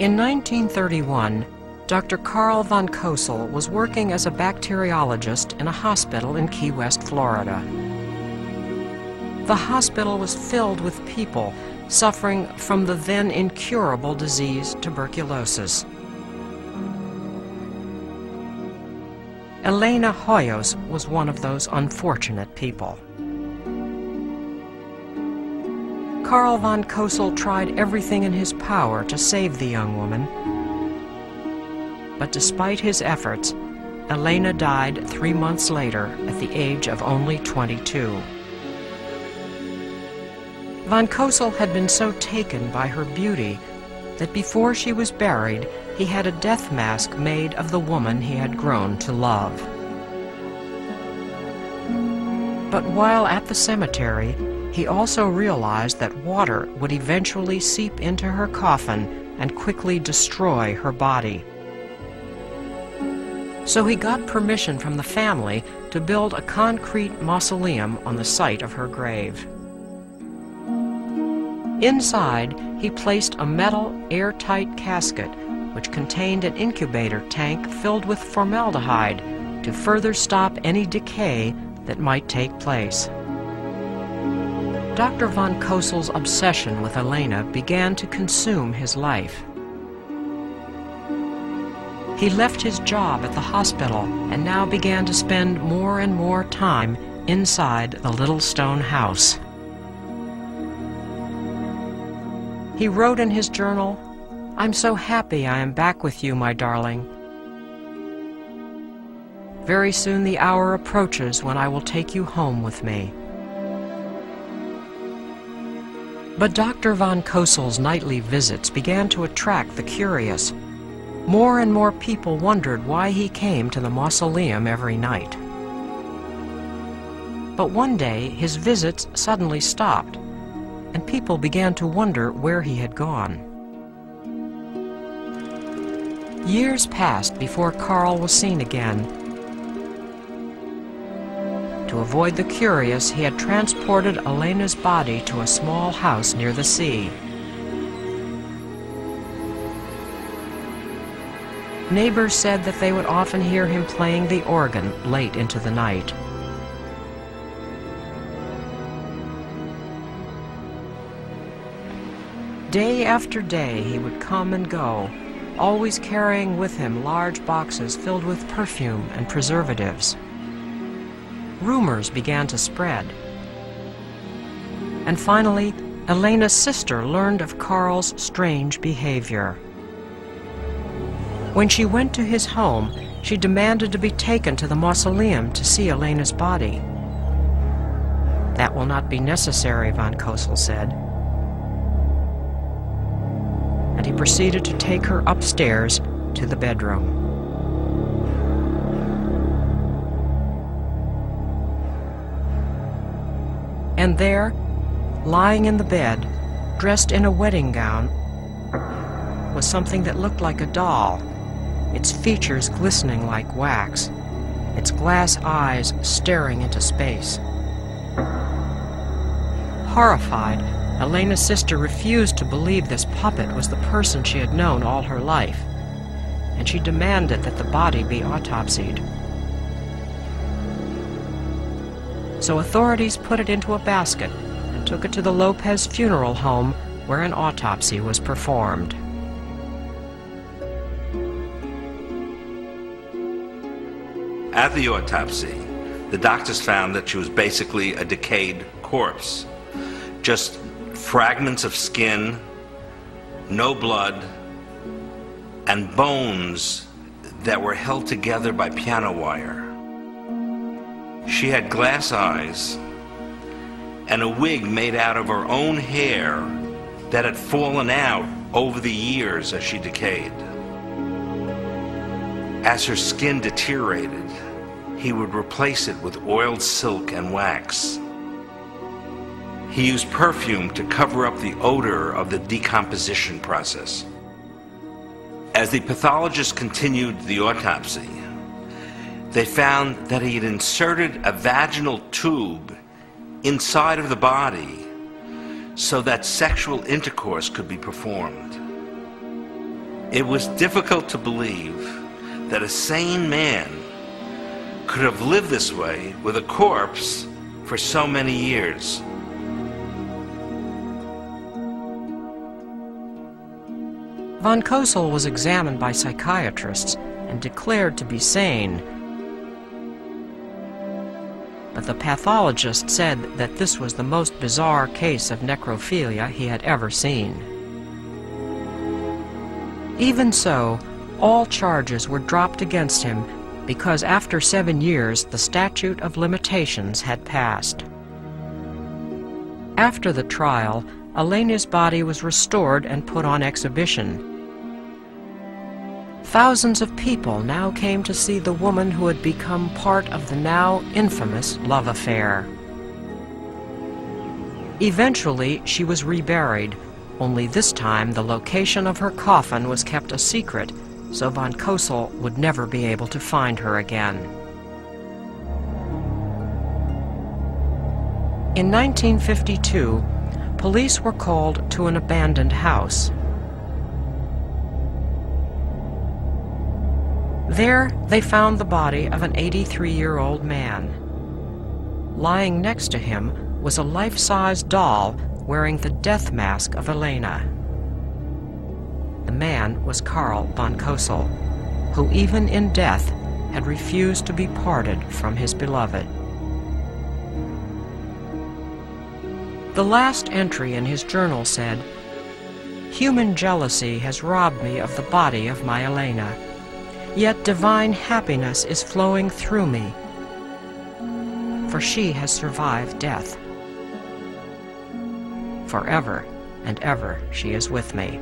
In 1931, Dr. Carl von Cosel was working as a bacteriologist in a hospital in Key West, Florida. The hospital was filled with people suffering from the then incurable disease tuberculosis. Elena Hoyos was one of those unfortunate people. Carl von Cosel tried everything in his power to save the young woman, but despite his efforts, Elena died 3 months later at the age of only 22. Von Cosel had been so taken by her beauty that before she was buried, he had a death mask made of the woman he had grown to love. But while at the cemetery, he also realized that water would eventually seep into her coffin and quickly destroy her body. So he got permission from the family to build a concrete mausoleum on the site of her grave. Inside, he placed a metal, airtight casket which contained an incubator tank filled with formaldehyde to further stop any decay that might take place. Dr. von Cosel's obsession with Elena began to consume his life. He left his job at the hospital and now began to spend more and more time inside the little stone house. He wrote in his journal, "I'm so happy I am back with you, my darling. Very soon the hour approaches when I will take you home with me." But Dr. von Cosel's nightly visits began to attract the curious. More and more people wondered why he came to the mausoleum every night. But one day his visits suddenly stopped, and people began to wonder where he had gone. Years passed before Carl was seen again. To avoid the curious, he had transported Elena's body to a small house near the sea. Neighbors said that they would often hear him playing the organ late into the night. Day after day he would come and go, always carrying with him large boxes filled with perfume and preservatives. Rumors began to spread. And finally, Elena's sister learned of Carl's strange behavior. When she went to his home, she demanded to be taken to the mausoleum to see Elena's body. "That will not be necessary," von Cosel said. And he proceeded to take her upstairs to the bedroom. And there, lying in the bed, dressed in a wedding gown, was something that looked like a doll, its features glistening like wax, its glass eyes staring into space. Horrified, Elena's sister refused to believe this puppet was the person she had known all her life, and she demanded that the body be autopsied. So authorities put it into a basket and took it to the Lopez funeral home, where an autopsy was performed. At the autopsy, the doctors found that she was basically a decayed corpse. Just fragments of skin, no blood, and bones that were held together by piano wire. She had glass eyes and a wig made out of her own hair that had fallen out over the years as she decayed. As her skin deteriorated, he would replace it with oiled silk and wax. He used perfume to cover up the odor of the decomposition process. As the pathologists continued the autopsy, they found that he had inserted a vaginal tube inside of the body so that sexual intercourse could be performed. It was difficult to believe that a sane man could have lived this way with a corpse for so many years. Von Cosel was examined by psychiatrists and declared to be sane. But the pathologist said that this was the most bizarre case of necrophilia he had ever seen. Even so, all charges were dropped against him because after 7 years the statute of limitations had passed. After the trial, Elena's body was restored and put on exhibition. Thousands of people now came to see the woman who had become part of the now infamous love affair. Eventually, she was reburied, only this time the location of her coffin was kept a secret, so von Cosel would never be able to find her again. In 1952, police were called to an abandoned house. There, they found the body of an 83-year-old man. Lying next to him was a life-size doll wearing the death mask of Elena. The man was Carl von Cosel, who even in death had refused to be parted from his beloved. The last entry in his journal said, "Human jealousy has robbed me of the body of my Elena. Yet divine happiness is flowing through me, for she has survived death. Forever and ever she is with me."